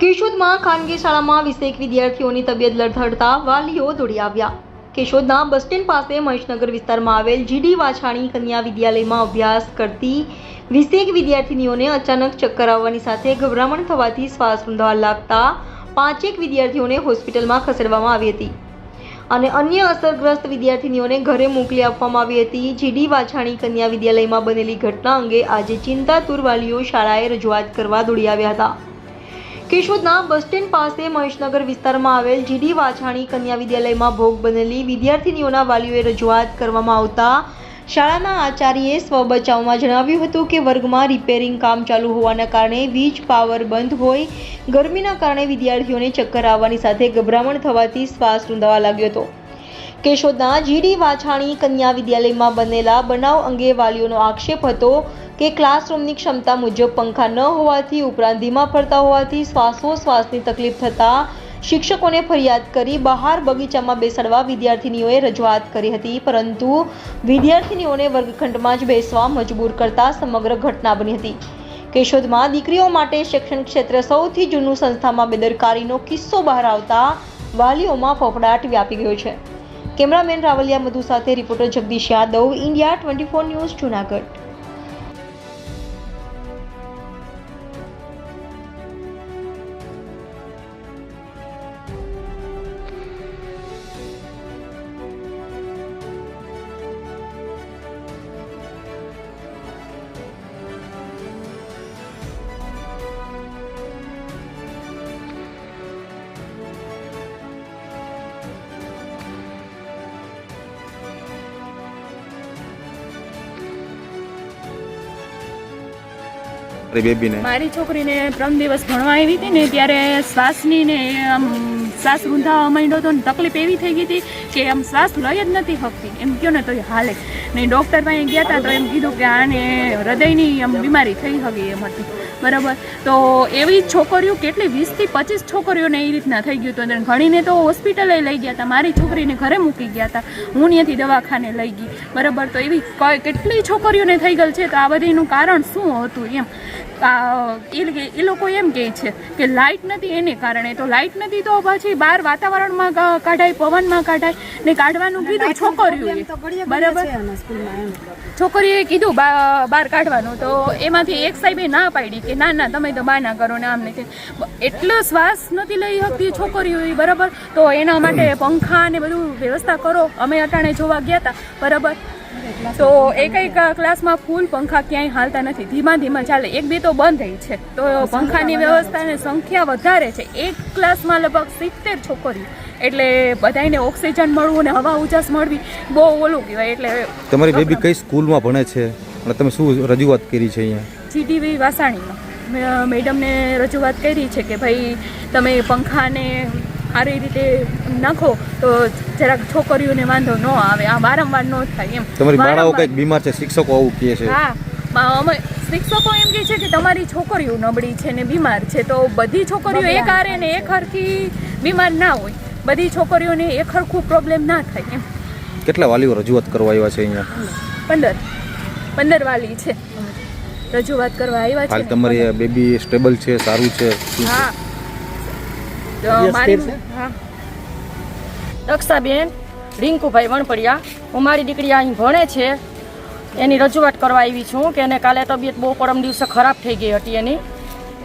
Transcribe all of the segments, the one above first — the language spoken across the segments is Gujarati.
કેશોદમાં ખાનગી શાળામાં 21 વિદ્યાર્થીઓની તબિયત લથડતા વાલીઓ દોડી આવ્યા। કેશોદના બસ સ્ટેન્ડ પાસે મહેશનગર વિસ્તારમાં આવેલ જીડી વાછાણી કન્યા વિદ્યાલયમાં અભ્યાસ કરતી 21 વિદ્યાર્થીનીઓને અચાનક ચક્કર આવવાની સાથે ગભરામણ થવાથી શ્વાસ રૂંધાવા લાગતા 5 વિદ્યાર્થીઓને હોસ્પિટલમાં ખસેડવામાં આવી હતી અને અન્ય અસરગ્રસ્ત વિદ્યાર્થીનીઓને ઘરે મોકલી આપવામાં આવી હતી। જીડી વાછાણી કન્યા વિદ્યાલયમાં બનેલી ઘટના અંગે આજે ચિંતાતુર વાલીઓ શાળાએ રજૂઆત કરવા દોડી આવ્યા હતા। કેશોદના બસ સ્ટેન્ડ પાસે મહેશનગર વિસ્તારમાં આવેલ જીડી વાછાણી કન્યા વિદ્યાલયમાં ભોગ બનેલી વિદ્યાર્થીનીઓના વાલીઓએ રજૂઆત કરવામાં આવતા શાળાના આચાર્યએ સ્વબચાવમાં જણાવ્યું હતું કે વર્ગમાં રિપેરિંગ કામ ચાલુ હોવાના કારણે વીજ પાવર બંધ હોય, ગરમીના કારણે વિદ્યાર્થીઓને ચક્કર આવવાની સાથે ગભરામણ થવાથી શ્વાસ રૂંધાવા લાગ્યો હતો। કેશોદના જીડી વાછાણી કન્યા વિદ્યાલયમાં બનેલા બનાવ અંગે વાલીઓનો આક્ષેપ હતો કે ક્લાસરૂમની ક્ષમતા મુજબ પંખા ન હોવાથી ઉપરાંત ધીમા ફરતા હોવાથી શ્વાસોશ્વાસની તકલીફ થતાં શિક્ષકોને ફરિયાદ કરી બહાર બગીચામાં બેસાડવા વિદ્યાર્થીનીઓએ રજૂઆત કરી હતી, પરંતુ વિદ્યાર્થીનીઓને વર્ગખંડમાં જ બેસવા મજબૂર કરતા સમગ્ર ઘટના બની હતી। કેશોદમાં દીકરીઓ માટે શૈક્ષણિક ક્ષેત્રે સૌથી જૂનું સંસ્થામાં બેદરકારીનો કિસ્સો બહાર આવતા વાલીઓમાં ફફડાટ વ્યાપી ગયો છે। કેમેરામેન રાવલિયા મધુ સાથે reporter Jagdish Yadav, India 24 news, Junagadh. મારી છોકરીને 3 દિવસ ભણવા આવી હતી ને ત્યારે શ્વાસની ને આમ શ્વાસ રૂંધાવા માંડ્યો હતો ને તકલીફ એવી થઈ ગઈ હતી કે આમ શ્વાસ લઈ જ નથી શકતી, એમ કહો ને તો હાલે ને। ડૉક્ટર પાસે ગયા હતા તો એમ કીધું કે આને હૃદયની આમ બીમારી થઈ હતી એમ હતી, બરાબર। તો એવી છોકરીઓ કેટલી 20 થી 25 છોકરીઓને એ રીતના થઈ ગયું હતું। ઘણીને તો હોસ્પિટલે લઈ ગયા હતા, મારી છોકરીને ઘરે મૂકી ગયા હતા, હું ત્યાંથી દવાખાને લઈ ગઈ, બરાબર। તો એવી કેટલી છોકરીઓને થઈ ગયેલ છે। તો આ બધીનું કારણ શું હતું એમ એ લોકો એમ કહે છે કે લાઇટ નથી એને કારણે, તો લાઇટ નથી તો પછી બહાર વાતાવરણમાં કાઢાય, પવનમાં કાઢાય ને કાઢવાનું કીધું છોકરીઓએ, બરાબર। છોકરીએ કીધું બહાર કાઢવાનું, તો એમાંથી એક સાહેબે ના પાડી કે ના ના તમે તો બહાર ના કરો ને આમ ને એટલો શ્વાસ નથી લઈ શકતી છોકરીઓ, બરાબર। તો એના માટે પંખા ને બધું વ્યવસ્થા કરો। અમે અટાણે જોવા ગયા હતા, બરાબર। તો એક ક્લાસમાં ફૂલ પંખા ક્યાંય હાલતા નથી, ધીમા ધીમા ચાલે, 1-2 તો બંધ થઈ છે। તો પંખાની વ્યવસ્થાની સંખ્યા વધારે છે, એક ક્લાસમાં લગભગ 70 છોકરીઓ, એટલે બધાને ઓક્સિજન મળવું ને હવા ઉજાસ મળવી બહુ ઓલું કહેવાય। એટલે તમારી બેબી કઈ સ્કૂલમાં ભણે છે અને તમે શું રજૂઆત કરી છે અહીંયા? જીડી વાછાણીમાં મેડમને રજૂઆત કરી છે કે ભાઈ તમે પંખાને સારી રીતે નાખો તો જરાક છોકરીઓને વાંધો ન આવે, આ વારંવાર ન થાય એમ। તમારી બાળાઓ કંઈક બીમાર છે, શિક્ષકો આવું કહે છે? હા, અમે શિક્ષકો એમ કહે છે કે તમારી છોકરીઓ નબળી છે ને બીમાર છે, તો બધી છોકરીઓ એક હારે ને એક હરખી બીમાર ના હોય, બધી છોકરીઓને એક હરખું પ્રોબ્લેમ ના થાય એમ। કેટલા વાલીઓ રજૂઆત કરવા આવ્યા છે અહીંયા? 15 વાલી છે રજૂઆત કરવા આવ્યા છે। હાલ તમારી બેબી સ્ટેબલ છે, સારું છે? હા, દક્ષાબેન રિંકુભાઈ વણપડિયા, હું મારી દીકરી અહીં ભણે છે એની રજૂઆત કરવા આવી છું કે એને કાલે તબિયત બહુ પરમ દિવસે ખરાબ થઈ ગઈ હતી એની,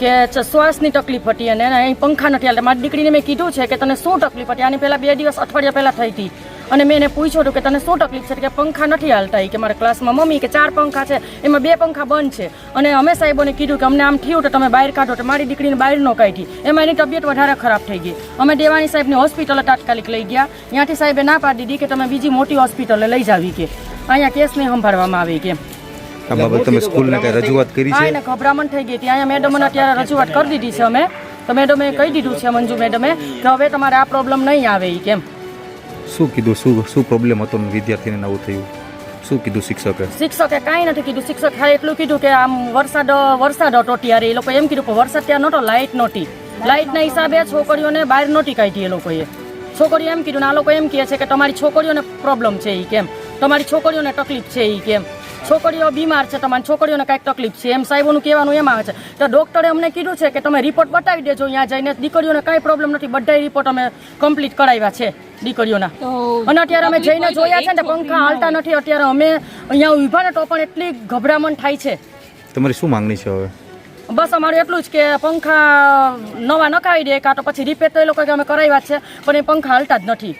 કે શ્વાસની તકલીફ હતી અને અહીં પંખા નથી હાલતા। મારી દીકરીને મેં કીધું છે કે તને શું તકલીફ હતી, આની પહેલાં 2 દિવસ અઠવાડિયા પહેલાં થઈ હતી, અને મેં એને પૂછ્યું હતું કે તને શું તકલીફ છે, કે પંખા નથી હાલતા, કે મારા ક્લાસમાં મમ્મી કે 4 પંખા છે એમાં 2 પંખા બંધ છે, અને અમે સાહેબોને કીધું કે અમને આમ થયું તો તમે બહાર કાઢો, તો મારી દીકરીને બહાર ન કાઢી, એમાં એની તબિયત વધારે ખરાબ થઈ ગઈ। અમે દેવાણી સાહેબની હોસ્પિટલે તાત્કાલિક લઈ ગયા, ત્યાંથી સાહેબે ના પાડી દીધી કે તમે બીજી મોટી હોસ્પિટલે લઈ જાવી, કે અહીંયા કેસ નહીં સંભાળવામાં આવે કે। આ બાબત તમે સ્કૂલને કઈ રજૂઆત કરી છે? એને ગભરામણ થઈ ગઈ હતી, અહીંયા મેડમને અત્યારે રજૂઆત કરી દીધી છે અમે, તો મેડમે કહી દીધું છે મંજુ મેડમે કે હવે તમારે આ પ્રોબ્લેમ નહીં આવે કેમ। શું કીધું, શું પ્રોબ્લેમ હતો વિદ્યાર્થીને આવું થયું, શું કીધું શિક્ષકે? શિક્ષકે કાંઈ નથી કીધું, શિક્ષક ખાલી એટલું કીધું કે આમ વરસાદ હતો ત્યારે એ લોકો એમ કીધું કે વરસાદ ત્યાં નહોતો, લાઇટ નહોતી, લાઇટના હિસાબે છોકરીઓને બહાર નહોતી કાઢી એ લોકોએ। છોકરીઓ એમ કીધું ને આ લોકો એમ કહે છે કે તમારી છોકરીઓને પ્રોબ્લેમ છે એ કેમ, તમારી છોકરીઓને તકલીફ છે એ કેમ। છોકરીઓ બીમાર છે, તમારી છોકરીઓને કાંઈક તકલીફ છે, એમ સાહેબોનું કહેવાનું એમ આવે છે. તો ડૉક્ટરે અમને કીધું છે કે તમે રિપોર્ટ બતાવી દેજો ત્યાં જઈને, દીકરીઓને કાંઈ પ્રોબ્લેમ નથી, બધા રિપોર્ટ અમે કમ્પ્લીટ કરાવ્યા છે દીકરીઓના. અને અત્યારે અમે જઈને જોયા છે ને પંખા હાલતા નથી. અત્યારે અમે અહીંયા ઊભા ને તો પણ એટલી ગભરામણ થાય છે. તમારી શું માંગણી છે હવે? બસ અમારું એટલું જ કે પંખા નવા નખાવી દે, કાં તો પછી રિપેર તો એ લોકો કે અમે કરાવ્યા છે પણ એ પંખા હાલતા જ નથી.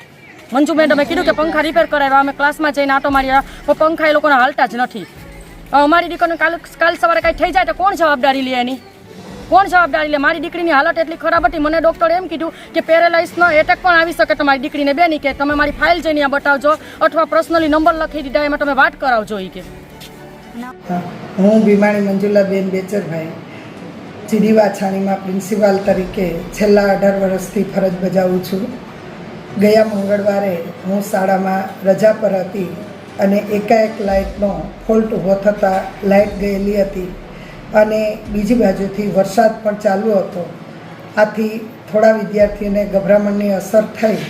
મંજુ મેડમે કીધું કે પંખા રિપેર કરાવ્યા, અમે ક્લાસમાં જઈને આટો માર્યા પણ પંખા એ લોકોને હાલતા જ નથી. અમારી દીકરીને કાલ સવારે કાંઈ થઈ જાય તો કોણ જવાબદારી લે એની? કોણ જવાબદારી લે? મારી દીકરીની હાલત એટલી ખરાબ હતી, મને ડૉક્ટરે એમ કીધું કે પેરેલાઇઝનો એટેક પણ આવી શકે તમારી દીકરીને બેની, કે તમે મારી ફાઇલ જઈને ત્યાં બતાવજો અથવા પર્સનલી નંબર લખી દીધા એમાં તમે વાત કરાવજો. એ કે હું ભીમાણી મંજુલાબેન બેચરભાઈ જીડી વાછાણીમાં પ્રિન્સિપાલ તરીકે છેલ્લા 18 વર્ષથી ફરજ બજાવું છું. ગયા મંગળવારે હું શાળામાં રજા પર હતી અને એકાએક લાઇટનો ફોલ્ટ ઊભો થતાં લાઇટ ગયેલી હતી અને બીજી બાજુથી વરસાદ પણ ચાલુ હતો. આથી થોડા વિદ્યાર્થીઓને ગભરામણની અસર થઈ,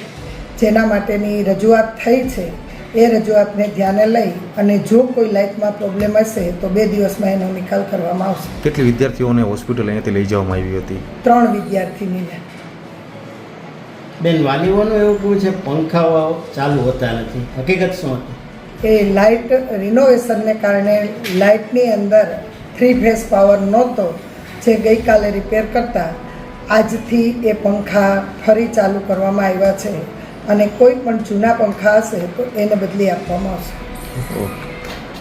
જેના માટેની રજૂઆત થઈ છે. એ રજૂઆતને ધ્યાને લઈ અને જો કોઈ લાઇટમાં પ્રોબ્લેમ હશે તો 2 દિવસમાં એનો નિકાલ કરવામાં આવશે. કેટલી વિદ્યાર્થીઓને હોસ્પિટલ અહીંયાથી લઈ જવામાં આવી હતી? 3 વિદ્યાર્થીનીને. બેન, વાલીઓનું એવું કહ્યું છે પંખાઓ ચાલુ હોતા નથી, હકીકત શું હતી? એ લાઇટ રિનોવેશનને કારણે લાઇટની અંદર 3 ફેઝ પાવર નહોતો, જે ગઈકાલે રિપેર કરતાં આજથી એ પંખા ફરી ચાલુ કરવામાં આવ્યા છે અને કોઈ પણ જૂના પંખા હશે તો એને બદલી આપવામાં આવશે. ઓકે.